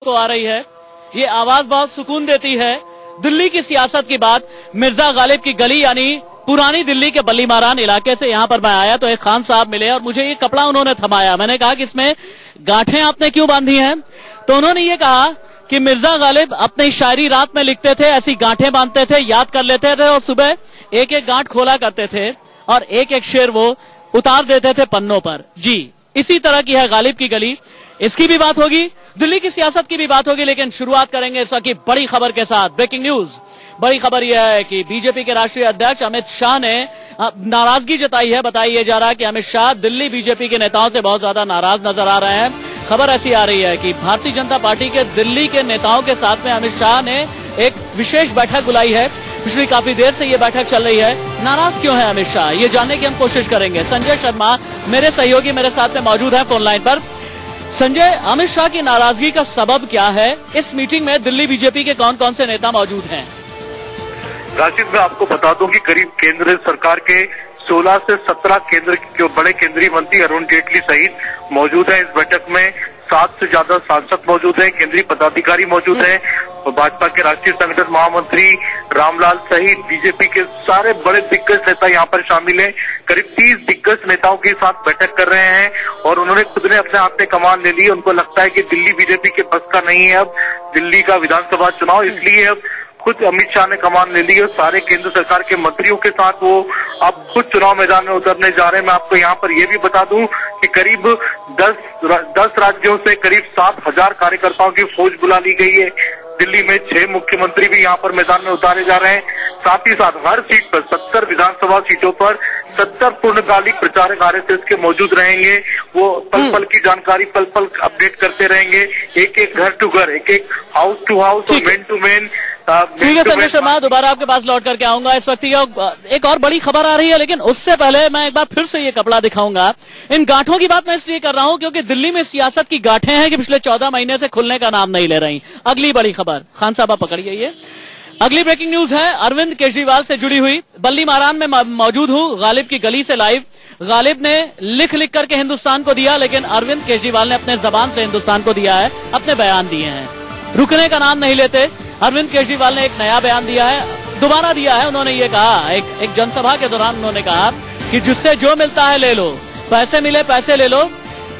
को आ रही है। ये आवाज बहुत सुकून देती है। दिल्ली की सियासत की बात, मिर्जा गालिब की गली यानी पुरानी दिल्ली के बल्ली मारान इलाके से यहां पर मैं आया तो एक खान साहब मिले और मुझे ये कपड़ा उन्होंने थमाया। मैंने कहा कि इसमें गांठें आपने क्यों बांधी हैं? तो उन्होंने ये कहा कि मिर्जा गालिब अपनी शायरी रात में लिखते थे, ऐसी गांठें बांधते थे, याद कर लेते थे और सुबह एक एक गांठ खोला करते थे और एक एक शेर वो उतार देते थे पन्नों पर। जी, इसी तरह की है गालिब की गली। इसकी भी बात होगी, दिल्ली की सियासत की भी बात होगी, लेकिन शुरुआत करेंगे इस वक्त की बड़ी खबर के साथ। Breaking news. बड़ी खबर यह है कि बीजेपी के राष्ट्रीय अध्यक्ष अमित शाह ने नाराजगी जताई है। बताया जा रहा है कि अमित शाह दिल्ली बीजेपी के नेताओं से बहुत ज्यादा नाराज नजर आ रहे हैं। खबर ऐसी आ रही है कि भारतीय जनता पार्टी के दिल्ली के नेताओं के साथ में अमित शाह ने एक विशेष बैठक बुलाई है। पिछली काफी देर से ये बैठक चल रही है। नाराज क्यों है अमित शाह, ये जानने की हम कोशिश करेंगे। संजय शर्मा मेरे सहयोगी मेरे साथ में मौजूद है फोन लाइन पर। संजय, अमित शाह की नाराजगी का सबब क्या है? इस मीटिंग में दिल्ली बीजेपी के कौन कौन से नेता मौजूद हैं? राशिद, मैं आपको बता दूं कि करीब केंद्र सरकार के 16 से 17 केंद्र के बड़े केंद्रीय मंत्री अरुण जेटली सहित मौजूद हैं। इस बैठक में 7 से ज्यादा सांसद मौजूद हैं, केंद्रीय पदाधिकारी मौजूद हैं और भाजपा के राष्ट्रीय संगठन महामंत्री रामलाल सहित बीजेपी के सारे बड़े दिग्गज नेता यहाँ पर शामिल हैं। करीब 30 दिग्गज नेताओं के साथ बैठक कर रहे हैं और उन्होंने खुद ने अपने हाथ में कमान ले ली। उनको लगता है कि दिल्ली बीजेपी के बस का नहीं है अब दिल्ली का विधानसभा चुनाव, इसलिए अब खुद अमित शाह ने कमान ले ली और सारे केंद्र सरकार के मंत्रियों के साथ वो अब खुद चुनाव मैदान में उतरने जा रहे हैं। मैं आपको यहाँ पर ये भी बता दूं कि करीब 10 राज्यों से करीब 7,000 कार्यकर्ताओं की फौज बुला ली गई है। दिल्ली में 6 मुख्यमंत्री भी यहाँ पर मैदान में उतारे जा रहे हैं। साथ ही साथ हर सीट पर 70 विधानसभा सीटों पर 70 पूर्णकालिक प्रचारक आरएसएस के मौजूद रहेंगे। वो पल पल की जानकारी पल पल अपडेट करते रहेंगे, एक एक घर टू घर, एक एक हाउस टू हाउस और मैन टू मैन। ठीक है संजय शर्मा, दोबारा आपके पास लौट करके आऊंगा। इस वक्त एक और बड़ी खबर आ रही है, लेकिन उससे पहले मैं एक बार फिर से ये कपड़ा दिखाऊंगा। इन गांठों की बात मैं इसलिए कर रहा हूं क्योंकि दिल्ली में सियासत की गांठें हैं कि पिछले 14 महीने से खुलने का नाम नहीं ले रही। अगली बड़ी खबर, खान साहब पकड़िए ये अगली ब्रेकिंग न्यूज है अरविंद केजरीवाल से जुड़ी हुई। बल्ली मारान में मौजूद हूं, गालिब की गली से लाइव। गालिब ने लिख लिख करके हिंदुस्तान को दिया, लेकिन अरविंद केजरीवाल ने अपने जबान से हिंदुस्तान को दिया है, अपने बयान दिए हैं। रुकने का नाम नहीं लेते। अरविंद केजरीवाल ने एक नया बयान दिया है, दोबारा दिया है। उन्होंने ये कहा एक जनसभा के दौरान, उन्होंने कहा कि जिससे जो मिलता है ले लो, पैसे मिले पैसे ले लो,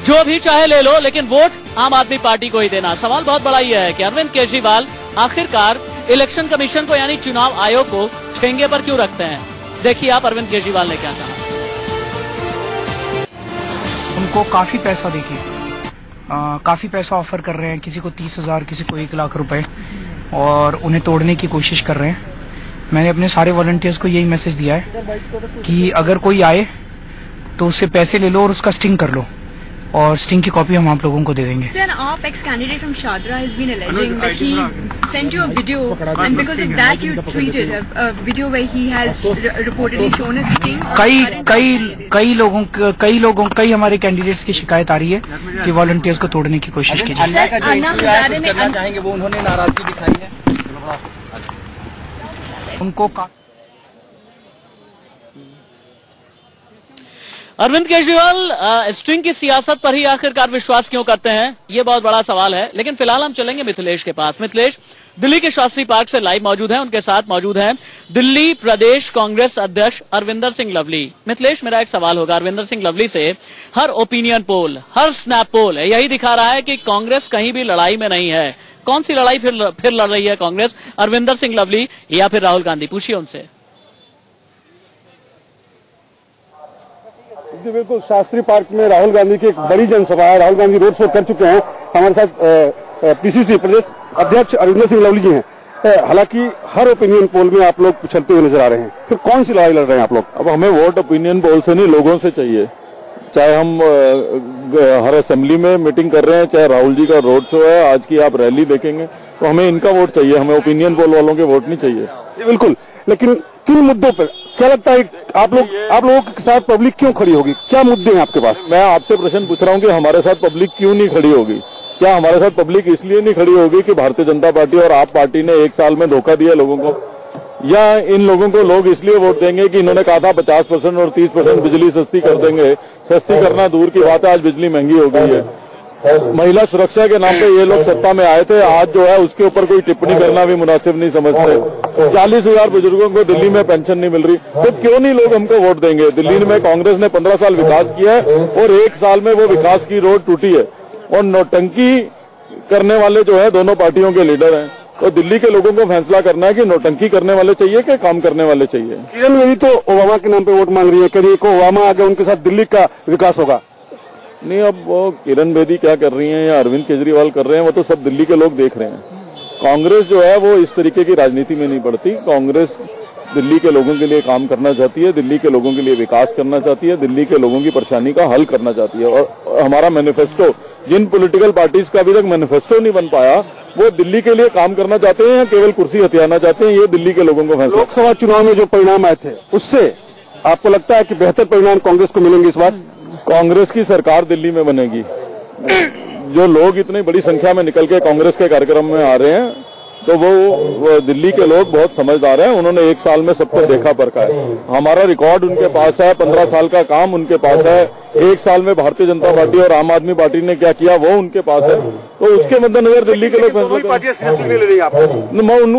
जो भी चाहे ले लो, लेकिन वोट आम आदमी पार्टी को ही देना। सवाल बहुत बड़ा यह है कि अरविंद केजरीवाल आखिरकार इलेक्शन कमीशन को यानी चुनाव आयोग को ठेंगे पर क्यों रखते हैं? देखिए आप अरविंद केजरीवाल ने क्या कहा। उनको काफी पैसा देखिए, काफी पैसा ऑफर कर रहे हैं, किसी को 30,000, किसी को 1 लाख रुपए, और उन्हें तोड़ने की कोशिश कर रहे हैं। मैंने अपने सारे वॉलंटियर्स को यही मैसेज दिया है कि अगर कोई आए तो उससे पैसे ले लो और उसका स्टिंग कर लो, और स्टिंग की कॉपी हम आप लोगों को दे देंगे। Sir, an ex-candidate from Shadra has been alleging that he sent you a video, and because of that you tweeted a video where he has reportedly shown a sting. कई हमारे candidates की शिकायत आ रही है कि वॉलंटियर्स को तोड़ने की कोशिश की जा रही है। करना चाहेंगे, वो उन्होंने नाराजगी दिखाई है। उनको अरविंद केजरीवाल स्ट्रिंग की सियासत पर ही आखिरकार विश्वास क्यों करते हैं, ये बहुत बड़ा सवाल है। लेकिन फिलहाल हम चलेंगे मिथिलेश के पास। मिथिलेश दिल्ली के शास्त्री पार्क से लाइव मौजूद हैं, उनके साथ मौजूद हैं दिल्ली प्रदेश कांग्रेस अध्यक्ष अरविंदर सिंह लवली। मिथिलेश, मेरा एक सवाल होगा अरविंदर सिंह लवली से। हर ओपिनियन पोल, हर स्नैप पोल यही दिखा रहा है कि कांग्रेस कहीं भी लड़ाई में नहीं है। कौन सी लड़ाई फिर लड़ रही है कांग्रेस, अरविंदर सिंह लवली या फिर राहुल गांधी? पूछिए उनसे। जी बिल्कुल, शास्त्री पार्क में राहुल गांधी की एक बड़ी जनसभा है। राहुल गांधी रोड शो कर चुके हैं। हमारे साथ पीसीसी प्रदेश अध्यक्ष अरविंदर सिंह लवली जी हैं। हालांकि हर ओपिनियन पोल में आप लोग पिछड़ते हुए नजर आ रहे हैं, फिर कौन सी लड़ाई लड़ रहे हैं आप लोग? अब हमें वोट ओपिनियन पोल से नहीं, लोगों से चाहिए। चाहे हम हर असेंबली में मीटिंग कर रहे हैं, चाहे राहुल जी का रोड शो है, आज की आप रैली देखेंगे, तो हमें इनका वोट चाहिए, हमें ओपिनियन पोल वालों के वोट नहीं चाहिए। बिल्कुल, लेकिन किन मुद्दों पर क्या लगता है आप लोगों के साथ पब्लिक क्यों खड़ी होगी? क्या मुद्दे हैं आपके पास? मैं आपसे प्रश्न पूछ रहा हूं कि हमारे साथ पब्लिक क्यों नहीं खड़ी होगी? क्या हमारे साथ पब्लिक इसलिए नहीं खड़ी होगी कि भारतीय जनता पार्टी और आप पार्टी ने 1 साल में धोखा दिया लोगों को, या इन लोगों को लोग इसलिए वोट देंगे कि इन्होंने कहा था 50% और 30% बिजली सस्ती कर देंगे? सस्ती करना दूर की बात है, आज बिजली महंगी हो गई है। महिला सुरक्षा के नाम पे ये लोग सत्ता में आए थे, आज जो है उसके ऊपर कोई टिप्पणी करना भी मुनासिब नहीं समझते। 40,000 बुजुर्गों को दिल्ली में पेंशन नहीं मिल रही, तो क्यों नहीं लोग हमको वोट देंगे। दिल्ली में कांग्रेस ने 15 साल विकास किया है और 1 साल में वो विकास की रोड टूटी है, और नौटंकी करने वाले जो है दोनों पार्टियों के लीडर हैं। तो दिल्ली के लोगों को फैसला करना है कि नौटंकी करने वाले चाहिए कि काम करने वाले चाहिए। किरण बेदी तो ओबामा के नाम पे वोट मांग रही है, कह रही है कि ओबामा आ गए उनके साथ दिल्ली का विकास होगा। नहीं, अब वो किरण बेदी क्या कर रही हैं या अरविंद केजरीवाल कर रहे हैं, वो तो सब दिल्ली के लोग देख रहे हैं। कांग्रेस जो है वो इस तरीके की राजनीति में नहीं पड़ती। कांग्रेस दिल्ली के लोगों के लिए काम करना चाहती है, दिल्ली के लोगों के लिए विकास करना चाहती है, दिल्ली के लोगों की परेशानी का हल करना चाहती है। और हमारा मैनिफेस्टो, जिन पॉलिटिकल पार्टीज का अभी तक मैनिफेस्टो नहीं बन पाया, वो दिल्ली के लिए काम करना चाहते हैं या केवल कुर्सी हथियाना चाहते हैं, ये दिल्ली के लोगों को फैसला। लोकसभा चुनाव में जो परिणाम आए थे उससे आपको लगता है कि बेहतर परिणाम कांग्रेस को मिलेंगे इस बार? कांग्रेस की सरकार दिल्ली में बनेगी। जो लोग इतनी बड़ी संख्या में निकल के कांग्रेस के कार्यक्रम में आ रहे हैं, तो वो दिल्ली के लोग बहुत समझदार हैं, उन्होंने 1 साल में सबको देखा परखा है। हमारा रिकॉर्ड उनके पास है, 15 साल का काम उनके पास है, 1 साल में भारतीय जनता पार्टी और आम आदमी पार्टी ने क्या किया वो उनके पास है। तो उसके मद्देनजर दिल्ली के लोग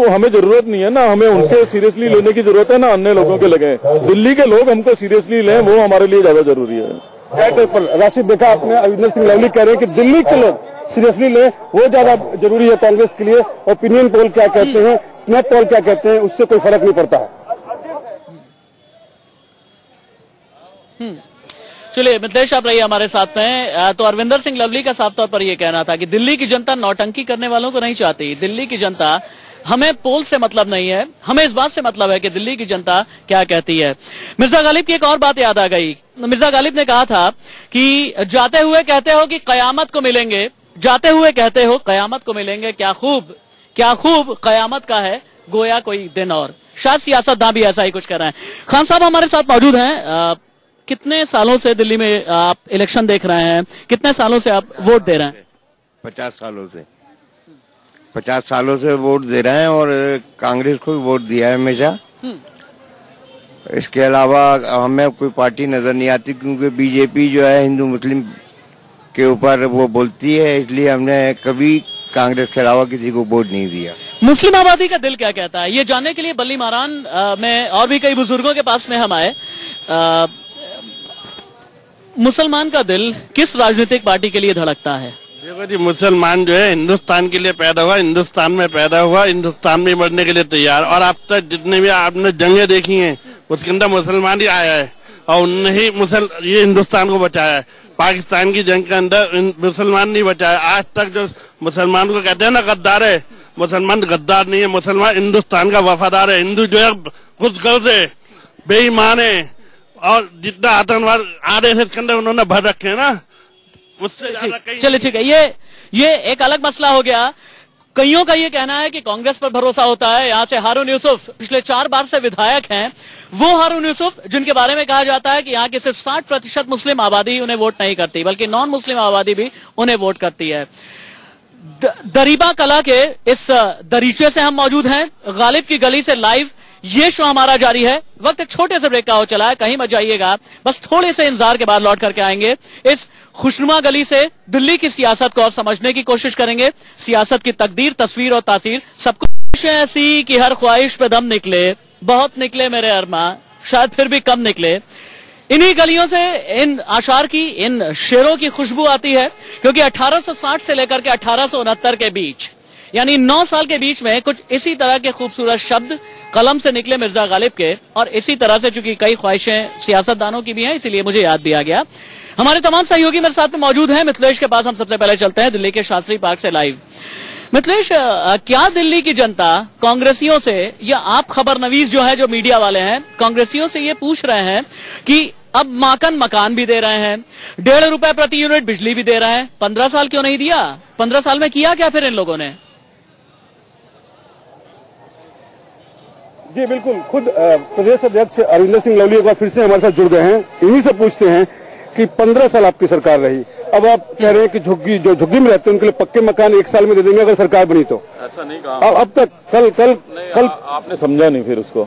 हमें जरूरत नहीं है ना, हमें उनके सीरियसली लेने की जरूरत है ना अन्य लोगों के लगे। दिल्ली के लोग हमको सीरियसली लें, वो हमारे लिए ज्यादा जरूरी है। राशिद, देखा आपने अविंदर सिंह लवली कह रहे हैं कि दिल्ली के लोग सीरियसली ले, वो ज्यादा जरूरी है कांग्रेस के लिए। ओपिनियन पोल क्या कहते हैं, स्नैप पोल क्या कहते हैं, उससे कोई फर्क नहीं पड़ता है। चलिए मिथिलेश, आप रहिए हमारे साथ में। तो अरविंदर सिंह लवली का साफ तौर पर यह कहना था कि दिल्ली की जनता नौटंकी करने वालों को नहीं चाहती। दिल्ली की जनता, हमें पोल से मतलब नहीं है, हमें इस बात से मतलब है कि दिल्ली की जनता क्या कहती है। मिर्जा गालिब की एक और बात याद आ गई। मिर्जा गालिब ने कहा था कि जाते हुए कहते हो कि कयामत को मिलेंगे, जाते हुए कहते हो कयामत को मिलेंगे, क्या खूब कयामत का है गोया कोई दिन। और शायद सियासतदान भी ऐसा ही कुछ कर रहे हैं। खान साहब हमारे साथ मौजूद हैं। कितने सालों से दिल्ली में आप इलेक्शन देख रहे हैं, कितने सालों से आप वोट दे रहे हैं? 50 सालों से 50 सालों से वोट दे रहे हैं और कांग्रेस को भी वोट दिया है हमेशा। इसके अलावा हमें कोई पार्टी नजर नहीं आती, क्योंकि बीजेपी जो है हिंदू मुस्लिम के ऊपर वो बोलती है, इसलिए हमने कभी कांग्रेस के अलावा किसी को वोट नहीं दिया। मुस्लिम आबादी का दिल क्या कहता है, ये जानने के लिए बल्ली मारान में और भी कई बुजुर्गों के पास में हम आए। मुसलमान का दिल किस राजनीतिक पार्टी के लिए धड़कता है? देखो जी, मुसलमान जो है हिंदुस्तान के लिए पैदा हुआ, हिंदुस्तान में पैदा हुआ, हिंदुस्तान में मरने के लिए तैयार। और अब तक जितने भी आपने जंगें देखी हैं उसके अंदर मुसलमान ही आया है और उनने ही ये हिंदुस्तान को बचाया है। पाकिस्तान की जंग के अंदर मुसलमान नहीं बचाया। आज तक जो मुसलमान को कहते हैं ना गद्दार है, मुसलमान गद्दार नहीं है, मुसलमान हिंदुस्तान का वफादार है। हिंदू जो है खुदगर्ज है, बेईमान है, और जितना आतंकवाद आ रहे थे इसके अंदर उन्होंने भर रखे हैं ना, उससे ज्यादा कहीं। चलिए ठीक है, ये एक अलग मसला हो गया। कईयों का ये कहना है कि कांग्रेस पर भरोसा होता है। यहाँ से हारून यूसुफ पिछले 4 बार से विधायक हैं, वो हारून यूसुफ जिनके बारे में कहा जाता है कि यहाँ की सिर्फ 60% मुस्लिम आबादी उन्हें वोट नहीं करती, बल्कि नॉन मुस्लिम आबादी भी उन्हें वोट करती है। दरीबा कला के इस दरीचे से हम मौजूद हैं, गालिब की गली से लाइव ये शो हमारा जारी है। वक्त एक छोटे से ब्रेक का हो चला है, कहीं मत जाइएगा, बस थोड़े से इंतजार के बाद लौट करके आएंगे। इस खुशनुमा गली से दिल्ली की सियासत को और समझने की कोशिश करेंगे। सियासत की तकदीर, तस्वीर और तासीर सब कुछ ऐसी कि हर ख्वाहिश पे दम निकले, बहुत निकले मेरे अरमा, शायद फिर भी कम निकले। इन्हीं गलियों से इन आशार की, इन शेरों की खुशबू आती है, क्योंकि 1860 से लेकर के 1869 के बीच, यानी 9 साल के बीच में कुछ इसी तरह के खूबसूरत शब्द कलम से निकले मिर्जा गालिब के। और इसी तरह से चूंकि कई ख्वाहिशें सियासतदानों की भी हैं, इसीलिए मुझे याद भी आ गया। हमारे तमाम सहयोगी मेरे साथ में मौजूद हैं। मिथिलेश के पास हम सबसे पहले चलते हैं, दिल्ली के शास्त्री पार्क से लाइव। मिथिलेश, क्या दिल्ली की जनता कांग्रेसियों से, या आप खबर नवीस जो है, जो मीडिया वाले हैं, कांग्रेसियों से ये पूछ रहे हैं कि अब माकन मकान भी दे रहे हैं, 1.5 रुपए प्रति यूनिट बिजली भी दे रहे हैं, 15 साल क्यों नहीं दिया? 15 साल में किया क्या फिर इन लोगों ने? जी बिल्कुल, खुद प्रदेश अध्यक्ष अरविंदर सिंह लवली एक बार फिर से हमारे साथ जुड़ गए हैं। इन्हीं से पूछते हैं कि 15 साल आपकी सरकार रही, अब आप कह रहे हैं कि झुग्गी में रहते हैं उनके लिए पक्के मकान 1 साल में दे देंगे अगर सरकार बनी तो। ऐसा नहीं कहा। अब तक कल आपने समझा नहीं फिर उसको।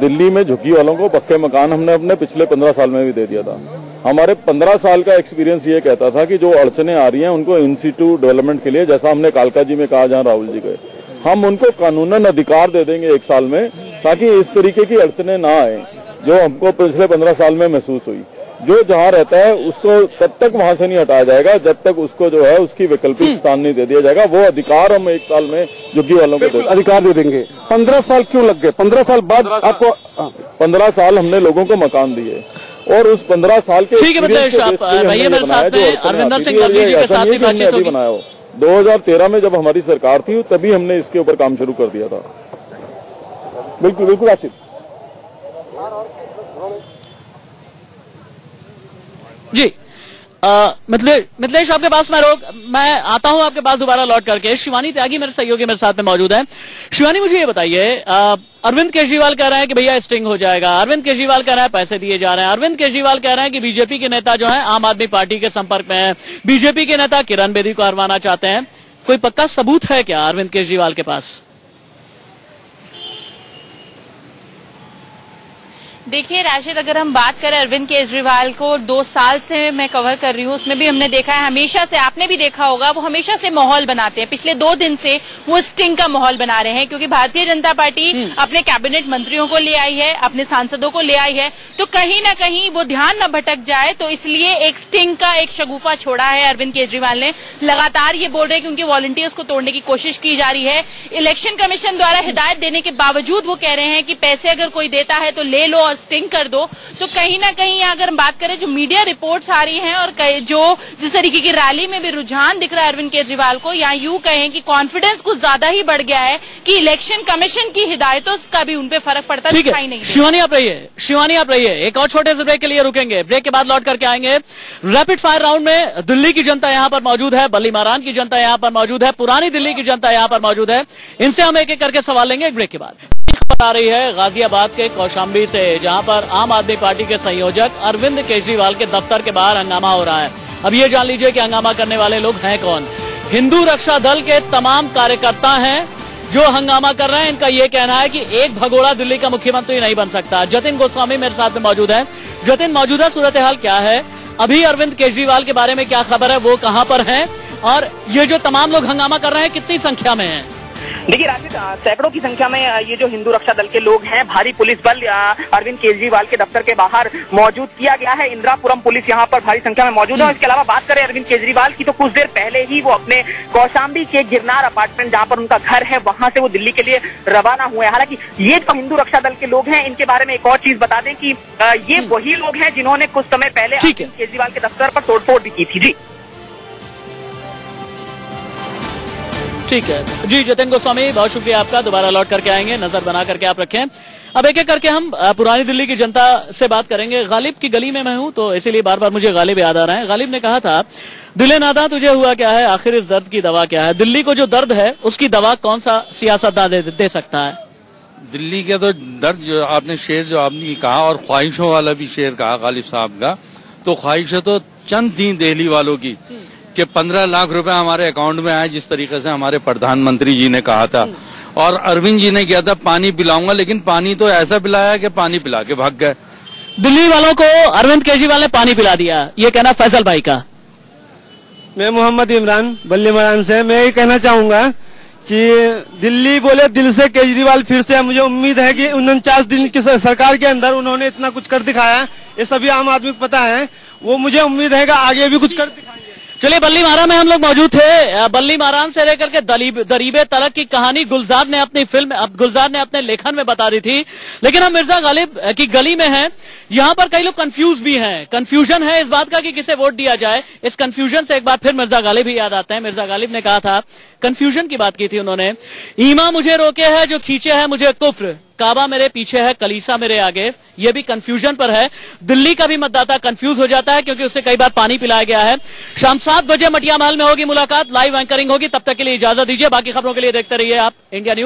दिल्ली में झुग्गी वालों को पक्के मकान हमने अपने पिछले 15 साल में भी दे दिया था। हमारे 15 साल का एक्सपीरियंस ये कहता था कि जो अड़चने आ रही हैं उनको इन सिटू डेवलपमेंट के लिए, जैसा हमने कालका जी में कहा जहां राहुल जी गए, हम उनको कानूनन अधिकार दे देंगे 1 साल में, ताकि इस तरीके की अड़चने ना आए जो हमको पिछले 15 साल में महसूस हुई। जो जहां रहता है उसको तब तक वहां से नहीं हटाया जाएगा जब तक उसको जो है उसकी वैकल्पिक स्थान नहीं दे दिया जाएगा। वो अधिकार हम 1 साल में झुग्गी वालों को अधिकार दे देंगे। 15 साल क्यों लग गए? 15 साल बाद आपको 15 साल हमने लोगों को मकान दिए और उस 15 साल के ठीक है, बनाया हो। 2013 में जब हमारी सरकार थी तभी हमने इसके ऊपर काम शुरू कर दिया था। बिल्कुल बिल्कुल आसिफ जी। मिथिलेश आपके पास मैं आता हूं आपके पास दोबारा लौट करके। शिवानी त्यागी मेरे सहयोगी मेरे साथ में मौजूद है। शिवानी मुझे ये बताइए, अरविंद केजरीवाल कह रहे हैं कि भैया स्टिंग हो जाएगा, अरविंद केजरीवाल कह रहे हैं पैसे दिए जा रहे हैं, अरविंद केजरीवाल कह रहे हैं कि बीजेपी के नेता जो है आम आदमी पार्टी के संपर्क में है, बीजेपी के नेता किरण बेदी को हरवाना चाहते हैं। कोई पक्का सबूत है क्या अरविंद केजरीवाल के पास? देखिए राशिद, अगर हम बात करें अरविंद केजरीवाल को 2 साल से मैं कवर कर रही हूँ, उसमें भी हमने देखा है, हमेशा से आपने भी देखा होगा, वो हमेशा से माहौल बनाते हैं। पिछले 2 दिन से वो स्टिंग का माहौल बना रहे हैं, क्योंकि भारतीय जनता पार्टी अपने कैबिनेट मंत्रियों को ले आई है, अपने सांसदों को ले आई है, तो कहीं ना कहीं वो ध्यान न भटक जाए, तो इसलिए एक स्टिंग का एक शगुफा छोड़ा है अरविंद केजरीवाल ने। लगातार ये बोल रहे हैं कि उनके वॉलंटियर्स को तोड़ने की कोशिश की जा रही है। इलेक्शन कमीशन द्वारा हिदायत देने के बावजूद वो कह रहे हैं कि पैसे अगर कोई देता है तो ले लो और स्टिंग कर दो। तो कहीं ना कहीं अगर हम बात करें, जो मीडिया रिपोर्ट्स आ रही हैं और जो जिस तरीके की रैली में भी रुझान दिख रहा है अरविंद केजरीवाल को, या यूं कहें कि कॉन्फिडेंस कुछ ज्यादा ही बढ़ गया है कि इलेक्शन कमीशन की हिदायतों का भी उनपे फर्क पड़ता दिखाई नहीं। शिवानी आप रहिए, एक और छोटे से ब्रेक के लिए रुकेंगे, ब्रेक के बाद लौट करके आएंगे। रैपिड फायर राउंड में दिल्ली की जनता यहां पर मौजूद है, बल्ली मारान की जनता यहां पर मौजूद है, पुरानी दिल्ली की जनता यहां पर मौजूद है। इनसे हम एक एक करके सवाल लेंगे एक ब्रेक के बाद। खबर आ रही है गाजियाबाद के कौशाम्बी से, जहां पर आम आदमी पार्टी के संयोजक अरविंद केजरीवाल के दफ्तर के बाहर हंगामा हो रहा है। अब ये जान लीजिए कि हंगामा करने वाले लोग हैं कौन। हिंदू रक्षा दल के तमाम कार्यकर्ता हैं जो हंगामा कर रहे हैं। इनका यह कहना है कि एक भगोड़ा दिल्ली का मुख्यमंत्री नहीं बन सकता। जतिन गोस्वामी मेरे साथ में मौजूद है। जतिन, मौजूदा सूरत हाल क्या है? अभी अरविंद केजरीवाल के बारे में क्या खबर है, वो कहां पर है, और ये जो तमाम लोग हंगामा कर रहे हैं कितनी संख्या में है? देखिए राशिद, सैकड़ों की संख्या में ये जो हिंदू रक्षा दल के लोग हैं, भारी पुलिस बल अरविंद केजरीवाल के दफ्तर के बाहर मौजूद किया गया है। इंदिरापुरम पुलिस यहाँ पर भारी संख्या में मौजूद है। इसके अलावा बात करें अरविंद केजरीवाल की, तो कुछ देर पहले ही वो अपने कौशाम्बी के गिरनार अपार्टमेंट जहाँ पर उनका घर है, वहां से वो दिल्ली के लिए रवाना हुए। हालांकि ये जो हिंदू रक्षा दल के लोग हैं, इनके बारे में एक और चीज बता दें कि ये वही लोग हैं जिन्होंने कुछ समय पहले अरविंद केजरीवाल के दफ्तर पर तोड़फोड़ भी की थी। जी ठीक है जी, जतिन गोस्वामी बहुत शुक्रिया आपका। दोबारा लौट करके आएंगे, नजर बना करके आप रखें। अब एक एक करके हम पुरानी दिल्ली की जनता से बात करेंगे। गालिब की गली में मैं हूं तो इसीलिए बार बार मुझे गालिब याद आ रहा है। गालिब ने कहा था, दिले नादा तुझे हुआ क्या है, आखिर इस दर्द की दवा क्या है? दिल्ली को जो दर्द है उसकी दवा कौन सा सियासतदान दे सकता है? दिल्ली का तो दर्द जो आपने शेर जो आपने कहा, और ख्वाहिशों वाला भी शेर कहा गालिब साहब का, तो ख्वाहिशें तो चंद थी दिल्ली वालों की कि 15 लाख रुपए हमारे अकाउंट में आए, जिस तरीके से हमारे प्रधानमंत्री जी ने कहा था। और अरविंद जी ने किया था पानी पिलाऊंगा, लेकिन पानी तो ऐसा पिलाया कि पानी पिला के भाग गए। दिल्ली वालों को अरविंद केजरीवाल ने पानी पिला दिया, ये कहना फैसल भाई का। मैं मोहम्मद इमरान बल्ली मरान से, मैं ये कहना चाहूंगा कि दिल्ली बोले दिल से केजरीवाल फिर से, मुझे उम्मीद है कि 49 दिन की सरकार के अंदर उन्होंने इतना कुछ कर दिखाया, ये सभी आम आदमी को पता है। वो मुझे उम्मीद है कि आगे भी कुछ कर दिखाएंगे। चलिए, बल्ली मारा में हम लोग मौजूद थे। बल्ली मारान से लेकर के दरीबे तलक की कहानी गुलजार ने अपने लेखन में बता दी थी, लेकिन हम मिर्जा गालिब की गली में हैं। यहाँ पर कई लोग कंफ्यूज भी हैं। कंफ्यूजन है इस बात का कि किसे वोट दिया जाए। इस कंफ्यूजन से एक बार फिर मिर्जा गालिब ही याद आते हैं। मिर्जा गालिब ने कहा था, कंफ्यूजन की बात की थी उन्होंने, ईमा मुझे रोके है जो खींचे है मुझे कुफ्र, काबा मेरे पीछे है कलीसा मेरे आगे। ये भी कंफ्यूजन पर है। दिल्ली का भी मतदाता कंफ्यूज हो जाता है क्योंकि उसे कई बार पानी पिलाया गया है। शाम 7 बजे मटिया महल में होगी मुलाकात, लाइव एंकरिंग होगी। तब तक के लिए इजाजत दीजिए, बाकी खबरों के लिए देखते रहिए आप इंडिया न्यूज।